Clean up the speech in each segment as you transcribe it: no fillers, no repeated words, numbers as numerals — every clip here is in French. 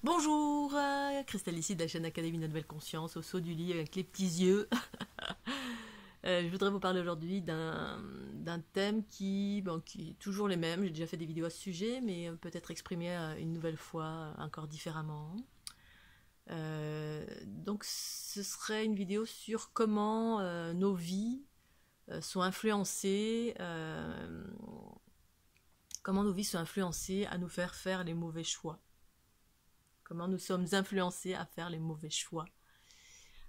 Bonjour, Christelle ici de la chaîne Académie de la Nouvelle Conscience, au saut du lit avec les petits yeux. Je voudrais vous parler aujourd'hui d'un thème qui est toujours les mêmes. J'ai déjà fait des vidéos à ce sujet, mais peut-être exprimé une nouvelle fois, encore différemment. Donc ce serait une vidéo sur comment nos vies sont influencées, comment nos vies sont influencées à nous faire faire les mauvais choix. Comment nous sommes influencés à faire les mauvais choix.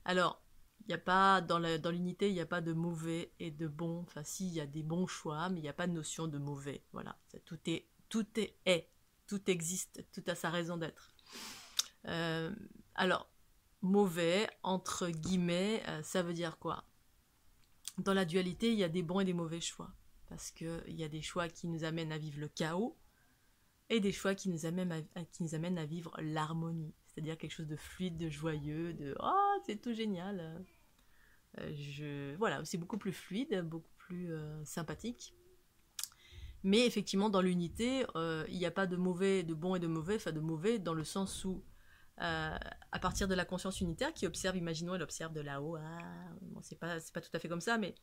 Alors, il n'y a pas, dans l'unité, il n'y a pas de mauvais et de bon. Enfin, si, il y a des bons choix, mais il n'y a pas de notion de mauvais. Voilà, tout existe, tout a sa raison d'être. Euh, alors, mauvais, entre guillemets, ça veut dire quoi? Dans la dualité, il y a des bons et des mauvais choix. Parce qu'il y a des choix qui nous amènent à vivre le chaos, et des choix qui nous amènent à vivre l'harmonie, c'est-à-dire quelque chose de fluide, de joyeux, de oh c'est tout génial. Voilà, c'est beaucoup plus fluide, beaucoup plus sympathique. Mais effectivement, dans l'unité, il n'y a pas de mauvais, de bon et de mauvais, enfin de mauvais dans le sens où à partir de la conscience unitaire qui observe, imaginons, elle observe de là-haut, bon, c'est pas tout à fait comme ça, mais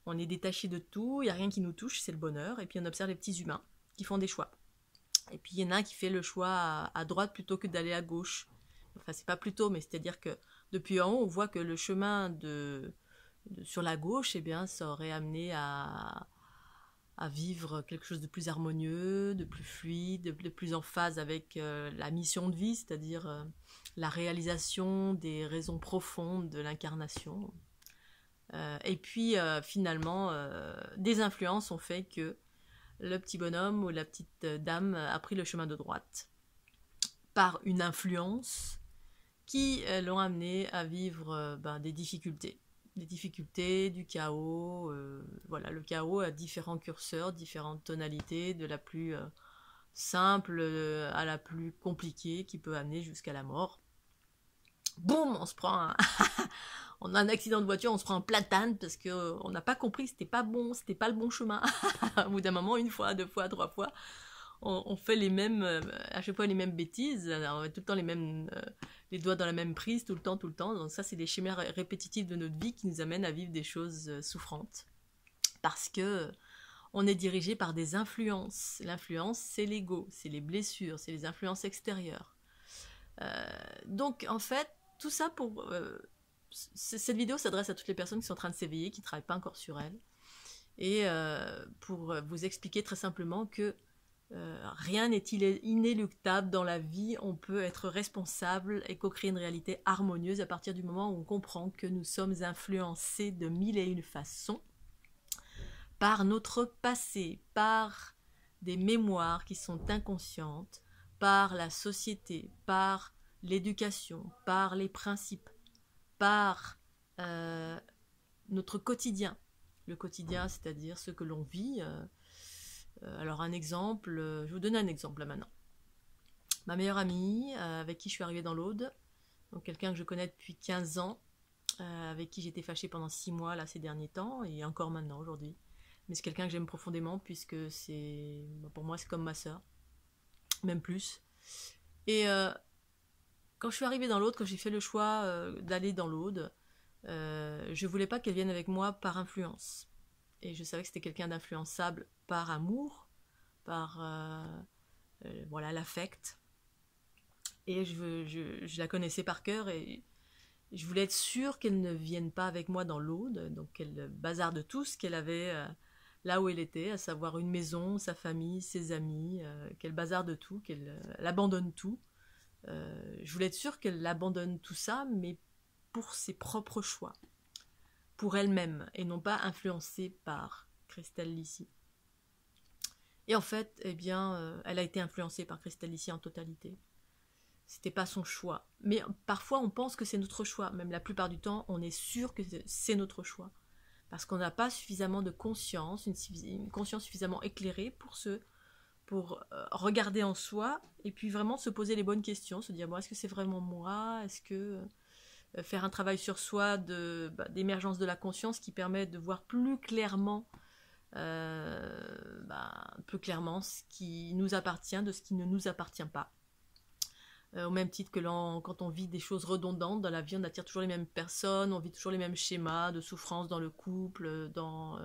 on est détaché de tout, il n'y a rien qui nous touche, c'est le bonheur, et puis on observe les petits humains qui font des choix. Et puis il y en a un qui fait le choix à droite plutôt que d'aller à gauche. Enfin, c'est pas plutôt, mais c'est-à-dire que depuis en haut, on voit que le chemin sur la gauche, eh bien, ça aurait amené à vivre quelque chose de plus harmonieux, de plus fluide, de plus en phase avec la mission de vie, c'est-à-dire la réalisation des raisons profondes de l'incarnation. Et puis finalement, des influences ont fait que le petit bonhomme ou la petite dame a pris le chemin de droite par une influence qui l'ont amené à vivre des difficultés. Des difficultés, du chaos. Voilà, le chaos a différents curseurs, différentes tonalités, de la plus simple à la plus compliquée, qui peut amener jusqu'à la mort. Boum, on se prend on a un accident de voiture, on se prend un platane parce qu'on n'a pas compris que c'était pas bon, c'était pas le bon chemin. Au bout d'un moment, une fois, deux fois, trois fois, on fait les mêmes, à chaque fois les mêmes bêtises, on met tout le temps les doigts dans la même prise, tout le temps, tout le temps. Donc ça, c'est des schémas répétitifs de notre vie qui nous amènent à vivre des choses souffrantes. Parce que on est dirigé par des influences. L'influence, c'est l'ego, c'est les blessures, c'est les influences extérieures. Donc, en fait, tout ça pour... cette vidéo s'adresse à toutes les personnes qui sont en train de s'éveiller, qui ne travaillent pas encore sur elles. Et pour vous expliquer très simplement que rien n'est inéluctable dans la vie, on peut être responsable et co-créer une réalité harmonieuse à partir du moment où on comprend que nous sommes influencés de mille et une façons par notre passé, par des mémoires qui sont inconscientes, par la société, par l'éducation, par les principes, par notre quotidien. Le quotidien, c'est-à-dire ce que l'on vit. Alors un exemple, je vais vous donner un exemple là maintenant. Ma meilleure amie, avec qui je suis arrivée dans l'Aude, donc quelqu'un que je connais depuis 15 ans, avec qui j'étais fâchée pendant 6 mois là ces derniers temps, et encore maintenant aujourd'hui. Mais c'est quelqu'un que j'aime profondément puisque pour moi c'est comme ma sœur, même plus. Et quand je suis arrivée dans l'Aude, quand j'ai fait le choix d'aller dans l'Aude, je voulais pas qu'elle vienne avec moi par influence. Et je savais que c'était quelqu'un d'influençable par amour, par voilà, l'affect. Et je la connaissais par cœur et je voulais être sûre qu'elle ne vienne pas avec moi dans l'Aude, donc qu'elle bazarde tout ce qu'elle avait là où elle était, à savoir une maison, sa famille, ses amis, qu'elle bazarde tout, qu'elle abandonne tout. Je voulais être sûre qu'elle abandonne tout ça, mais pour ses propres choix, pour elle-même, et non pas influencée par Christelle Lissy. Et en fait, eh bien, elle a été influencée par Christelle Lissy en totalité. C'était pas son choix. Mais parfois, on pense que c'est notre choix. Même la plupart du temps, on est sûr que c'est notre choix. Parce qu'on n'a pas suffisamment de conscience, une conscience suffisamment éclairée pour regarder en soi et puis vraiment se poser les bonnes questions, se dire bon, est-ce que c'est vraiment moi? Est-ce que faire un travail sur soi d'émergence de la conscience qui permet de voir plus clairement plus clairement ce qui nous appartient de ce qui ne nous appartient pas. Au même titre que quand on vit des choses redondantes dans la vie, on attire toujours les mêmes personnes, on vit toujours les mêmes schémas de souffrance dans le couple, dans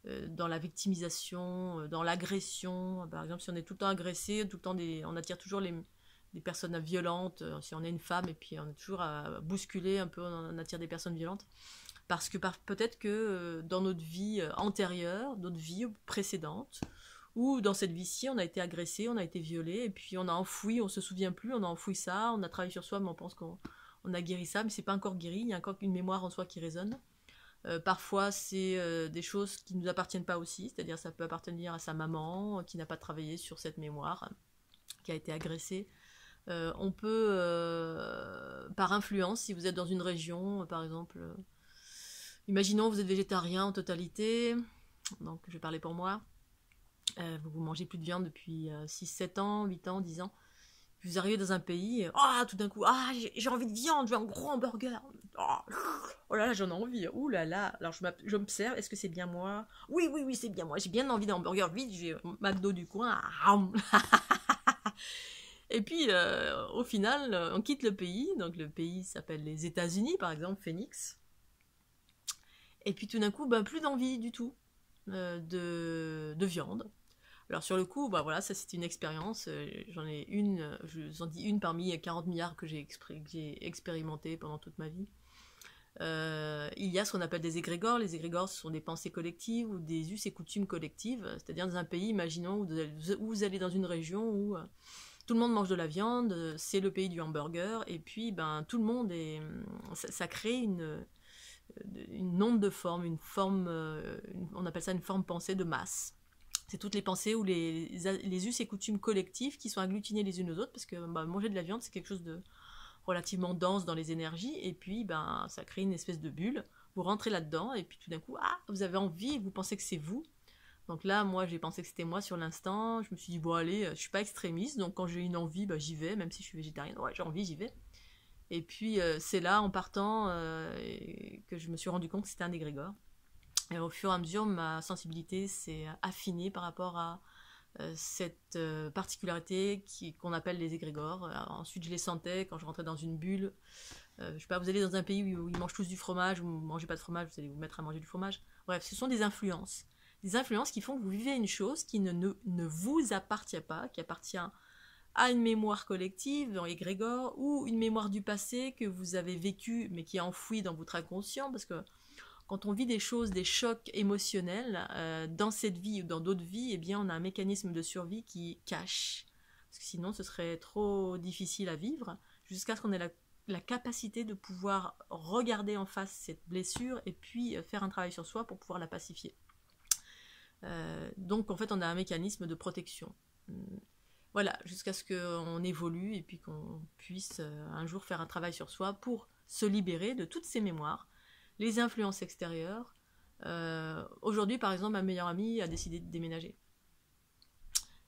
la victimisation, dans l'agression. Par exemple, si on est tout le temps agressé, tout le temps on attire toujours des personnes violentes. Si on est une femme et puis on est toujours à bousculer un peu, on attire des personnes violentes. Parce que peut-être que dans notre vie antérieure, notre vie précédente, ou dans cette vie-ci, on a été agressé, on a été violé, et puis on a enfoui, on se souvient plus, on a enfoui ça, on a travaillé sur soi, mais on pense qu'on a guéri ça, mais c'est pas encore guéri, il y a encore une mémoire en soi qui résonne. Parfois, c'est des choses qui ne nous appartiennent pas aussi, c'est-à-dire ça peut appartenir à sa maman qui n'a pas travaillé sur cette mémoire, qui a été agressée. On peut, par influence, si vous êtes dans une région, par exemple, imaginons vous êtes végétarien en totalité, donc je vais parler pour moi, vous mangez plus de viande depuis 6, 7 ans, 8 ans, 10 ans, vous arrivez dans un pays, et, tout d'un coup, j'ai envie de viande, je veux un gros hamburger. Oh là là, j'en ai envie. Ouh là là. Alors je m'observe, est-ce que c'est bien moi? Oui, oui, oui, c'est bien moi. J'ai bien envie d'un hamburger vite, j'ai McDo du coin. Et puis, au final, on quitte le pays. Donc le pays s'appelle les États-Unis, par exemple, Phoenix. Et puis tout d'un coup, plus d'envie du tout de viande. Alors sur le coup, voilà, ça c'est une expérience, j'en ai une, je vous en dis une parmi 40 milliards que j'ai expérimenté pendant toute ma vie. Il y a ce qu'on appelle des égrégores. Les égrégores, ce sont des pensées collectives ou des us et coutumes collectives, c'est-à-dire dans un pays, imaginons, où vous allez dans une région où tout le monde mange de la viande, c'est le pays du hamburger, et puis tout le monde est... Ça crée une onde de forme, on appelle ça une forme pensée de masse. C'est toutes les pensées ou les us et coutumes collectives qui sont agglutinées les unes aux autres, parce que manger de la viande, c'est quelque chose de relativement dense dans les énergies, et puis ça crée une espèce de bulle. Vous rentrez là-dedans, et puis tout d'un coup, vous avez envie, vous pensez que c'est vous. Donc là, moi, j'ai pensé que c'était moi sur l'instant. Je me suis dit, bon, allez, je suis pas extrémiste, donc quand j'ai une envie, j'y vais, même si je suis végétarienne. Ouais, j'ai envie, j'y vais. Et puis, c'est là, en partant, que je me suis rendu compte que c'était un égrégore. Et au fur et à mesure, ma sensibilité s'est affinée par rapport à cette particularité qu'on appelle les égrégores. Ensuite, je les sentais quand je rentrais dans une bulle. Je sais pas, vous allez dans un pays où ils mangent tous du fromage, vous ne mangez pas de fromage, vous allez vous mettre à manger du fromage. Bref, ce sont des influences. Des influences qui font que vous vivez une chose qui ne vous appartient pas, qui appartient à une mémoire collective, dans l'égrégore, ou une mémoire du passé que vous avez vécue, mais qui est enfouie dans votre inconscient, parce que quand on vit des choses, des chocs émotionnels, dans cette vie ou dans d'autres vies, eh bien, on a un mécanisme de survie qui cache. Parce que sinon, ce serait trop difficile à vivre, jusqu'à ce qu'on ait la capacité de pouvoir regarder en face cette blessure et puis faire un travail sur soi pour pouvoir la pacifier. Donc, en fait, on a un mécanisme de protection. Voilà, jusqu'à ce qu'on évolue et puis qu'on puisse un jour faire un travail sur soi pour se libérer de toutes ces mémoires, les influences extérieures. Aujourd'hui, par exemple, ma meilleure amie a décidé de déménager.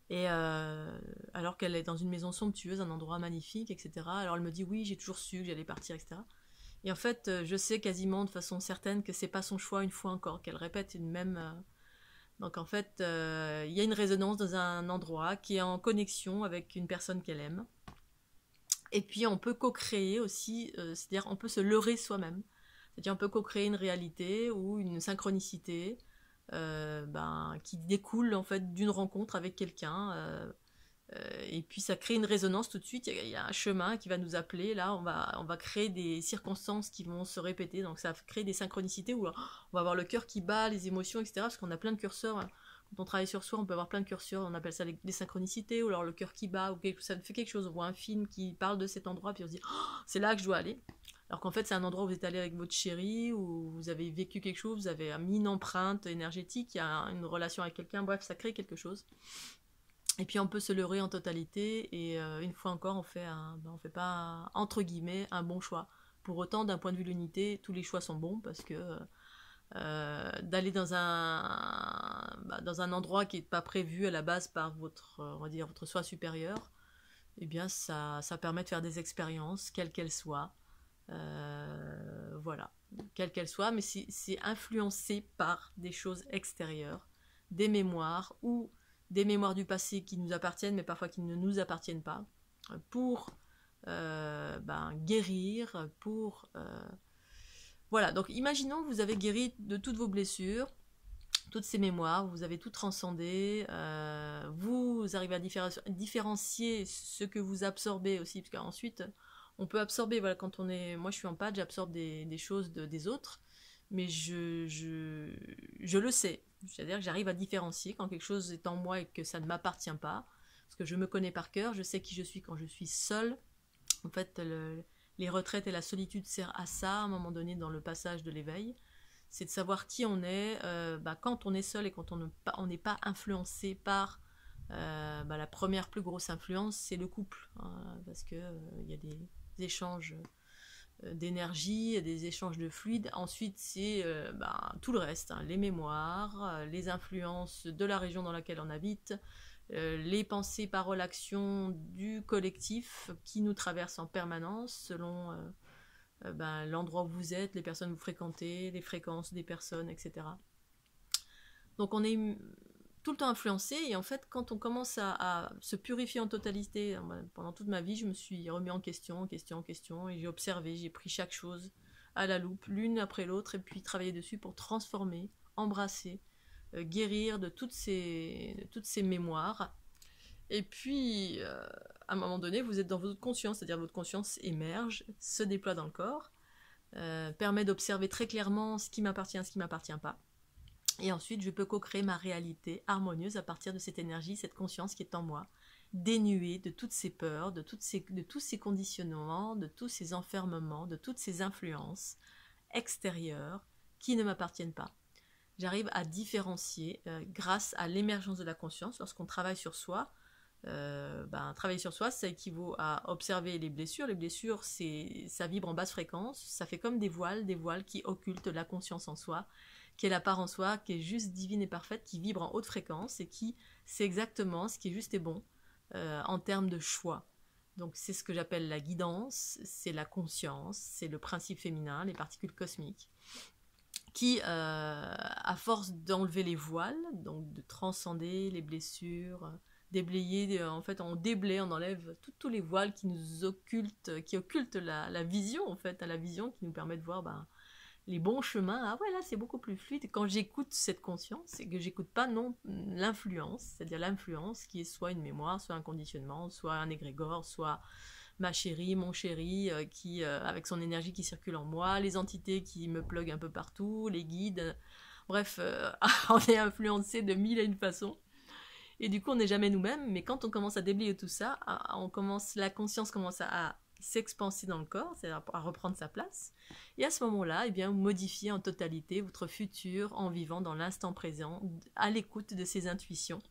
Et alors qu'elle est dans une maison somptueuse, un endroit magnifique, etc. Alors elle me dit oui, j'ai toujours su que j'allais partir, etc. Et en fait, je sais quasiment de façon certaine que c'est pas son choix une fois encore, qu'elle répète une même... Donc en fait, il y a une résonance dans un endroit qui est en connexion avec une personne qu'elle aime. Et puis on peut co-créer aussi, c'est-à-dire on peut se leurrer soi-même. C'est-à-dire on peut co-créer une réalité ou une synchronicité qui découle en fait d'une rencontre avec quelqu'un. Et puis ça crée une résonance tout de suite, il y a un chemin qui va nous appeler, là on va créer des circonstances qui vont se répéter, donc ça crée des synchronicités où on va avoir le cœur qui bat, les émotions, etc. Parce qu'on a plein de curseurs, quand on travaille sur soi on peut avoir plein de curseurs, on appelle ça des synchronicités, ou alors le cœur qui bat, ou ça fait quelque chose, on voit un film qui parle de cet endroit, puis on se dit c'est là que je dois aller. Alors qu'en fait c'est un endroit où vous êtes allé avec votre chérie, où vous avez vécu quelque chose, vous avez mis une empreinte énergétique, il y a une relation avec quelqu'un, bref ça crée quelque chose. Et puis on peut se leurrer en totalité, et une fois encore on fait pas entre guillemets un bon choix. Pour autant, d'un point de vue de l'unité, tous les choix sont bons, parce que d'aller dans un endroit qui n'est pas prévu à la base par votre soi supérieur, eh bien ça permet de faire des expériences, quelles qu'elles soient. Voilà, quelles qu'elles soient, mais c'est influencé par des choses extérieures, des mémoires ou des mémoires du passé qui nous appartiennent, mais parfois qui ne nous appartiennent pas, pour guérir, pour... Voilà, donc imaginons que vous avez guéri de toutes vos blessures, toutes ces mémoires, vous avez tout transcendé, vous arrivez à différencier ce que vous absorbez aussi, parce qu'ensuite, on peut absorber, voilà, quand on est... Moi, je suis en pâte, j'absorbe des choses des autres, mais je le sais. C'est-à-dire que j'arrive à différencier quand quelque chose est en moi et que ça ne m'appartient pas, parce que je me connais par cœur, je sais qui je suis quand je suis seule. En fait, les retraites et la solitude servent à ça, à un moment donné, dans le passage de l'éveil. C'est de savoir qui on est quand on est seul et quand on n'est pas influencé par la première plus grosse influence, c'est le couple, hein, parce que y a des échanges d'énergie, des échanges de fluides. Ensuite, c'est tout le reste, hein, les mémoires, les influences de la région dans laquelle on habite, les pensées, paroles, actions du collectif qui nous traversent en permanence selon l'endroit où vous êtes, les personnes que vous fréquentez, les fréquences des personnes, etc. Donc on est tout le temps influencé, et en fait quand on commence à se purifier en totalité, pendant toute ma vie je me suis remis en question, et j'ai observé, j'ai pris chaque chose à la loupe, l'une après l'autre, et puis travaillé dessus pour transformer, embrasser, guérir de toutes ces mémoires. Et puis, à un moment donné, vous êtes dans votre conscience, c'est-à-dire votre conscience émerge, se déploie dans le corps, permet d'observer très clairement ce qui m'appartient, ce qui ne m'appartient pas. Et ensuite, je peux co-créer ma réalité harmonieuse à partir de cette énergie, cette conscience qui est en moi, dénuée de toutes ces peurs, de tous ces conditionnements, de tous ces enfermements, de toutes ces influences extérieures qui ne m'appartiennent pas. J'arrive à différencier grâce à l'émergence de la conscience. Lorsqu'on travaille sur soi, travailler sur soi, ça équivaut à observer les blessures. Les blessures, ça vibre en basse fréquence, ça fait comme des voiles qui occultent la conscience en soi, qui est la part en soi, qui est juste divine et parfaite, qui vibre en haute fréquence et qui sait exactement ce qui est juste et bon en termes de choix. Donc c'est ce que j'appelle la guidance, c'est la conscience, c'est le principe féminin, les particules cosmiques, qui, à force d'enlever les voiles, donc de transcender les blessures, déblayer, en fait on déblaye, on enlève tous les voiles qui nous occultent, qui occultent la vision, en fait, la vision qui nous permet de voir les bons chemins. Ah ouais, là c'est beaucoup plus fluide. Quand j'écoute cette conscience, c'est que j'écoute pas non l'influence, c'est-à-dire l'influence qui est soit une mémoire, soit un conditionnement, soit un égrégore, soit ma chérie, mon chéri, qui avec son énergie qui circule en moi, les entités qui me pluguent un peu partout, les guides, bref, on est influencé de mille et une façons. Et du coup, on n'est jamais nous-mêmes, mais quand on commence à déblayer tout ça, la conscience commence à s'expanser dans le corps, c'est-à-dire à reprendre sa place. Et à ce moment-là, eh bien, vous modifiez en totalité votre futur en vivant dans l'instant présent, à l'écoute de ces intuitions,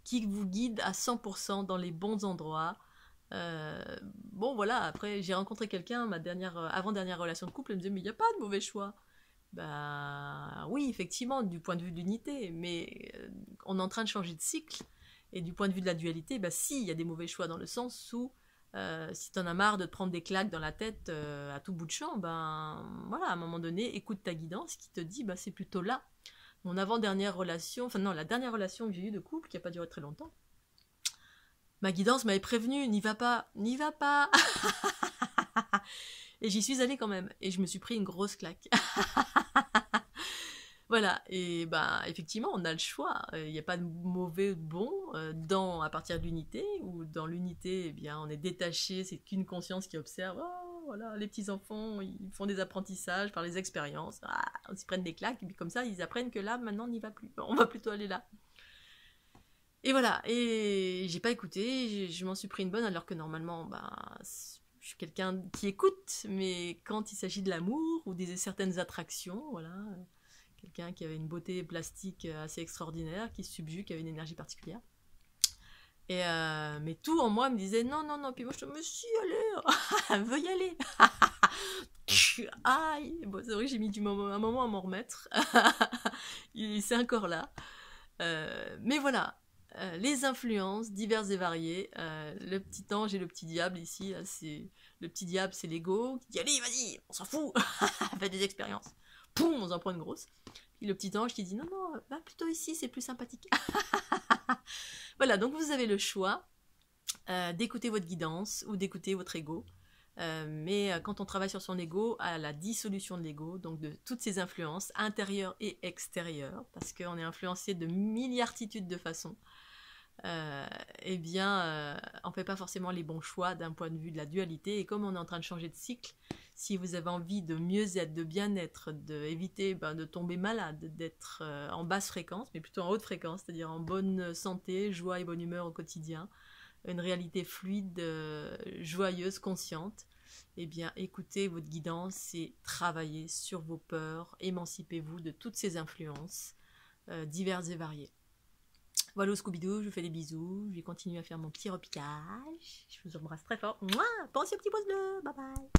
qui vous guident à 100% dans les bons endroits. Bon, voilà, après, j'ai rencontré quelqu'un, avant-dernière relation de couple, elle me disait, mais il n'y a pas de mauvais choix. Oui, effectivement, du point de vue de l'unité, mais on est en train de changer de cycle, et du point de vue de la dualité, si, il y a des mauvais choix dans le sens où si t'en as marre de te prendre des claques dans la tête à tout bout de champ, voilà, à un moment donné, écoute ta guidance qui te dit, c'est plutôt là. Mon avant-dernière relation, enfin non, la dernière relation que j'ai eue de couple, qui n'a pas duré très longtemps, ma guidance m'avait prévenu, n'y va pas. Et j'y suis allée quand même, et je me suis pris une grosse claque. Voilà, et effectivement, on a le choix. Il n'y a pas de mauvais ou de bon à partir de l'unité, ou dans l'unité, eh bien, on est détaché, c'est qu'une conscience qui observe. Oh, voilà, les petits-enfants, ils font des apprentissages par les expériences. Ils se prennent des claques, et puis comme ça, ils apprennent que là, maintenant, on n'y va plus. On va plutôt aller là. Et voilà, et j'ai pas écouté, je m'en suis pris une bonne, alors que normalement, je suis quelqu'un qui écoute, mais quand il s'agit de l'amour ou des certaines attractions, voilà, quelqu'un qui avait une beauté plastique assez extraordinaire, qui se subjugue, qui avait une énergie particulière. Et mais tout en moi me disait non, puis moi je me suis allée, veux y aller. Aïe, bon, c'est vrai que j'ai mis un moment à m'en remettre. C'est encore là. Mais voilà, les influences diverses et variées, le petit ange et le petit diable ici, là, le petit diable c'est l'ego qui dit allez vas-y, on s'en fout, fais des expériences, poum, on en prend une grosse. Puis le petit ange qui dit non, va plutôt ici, c'est plus sympathique. Voilà, donc vous avez le choix d'écouter votre guidance ou d'écouter votre ego. Mais quand on travaille sur son ego, à la dissolution de l'ego, donc de toutes ces influences intérieures et extérieures, parce qu'on est influencé de milliartitudes de façons, eh bien, on ne fait pas forcément les bons choix d'un point de vue de la dualité. Et comme on est en train de changer de cycle, si vous avez envie de mieux être, de bien-être, d'éviter de tomber malade, d'être en basse fréquence, mais plutôt en haute fréquence, c'est-à-dire en bonne santé, joie et bonne humeur au quotidien, une réalité fluide, joyeuse, consciente, eh bien, écoutez votre guidance et travaillez sur vos peurs, émancipez-vous de toutes ces influences diverses et variées. Voilà, Scooby-Doo, je vous fais des bisous, je vais continuer à faire mon petit repiquage, je vous embrasse très fort, mouah, pensez au petit pouce bleu, bye bye.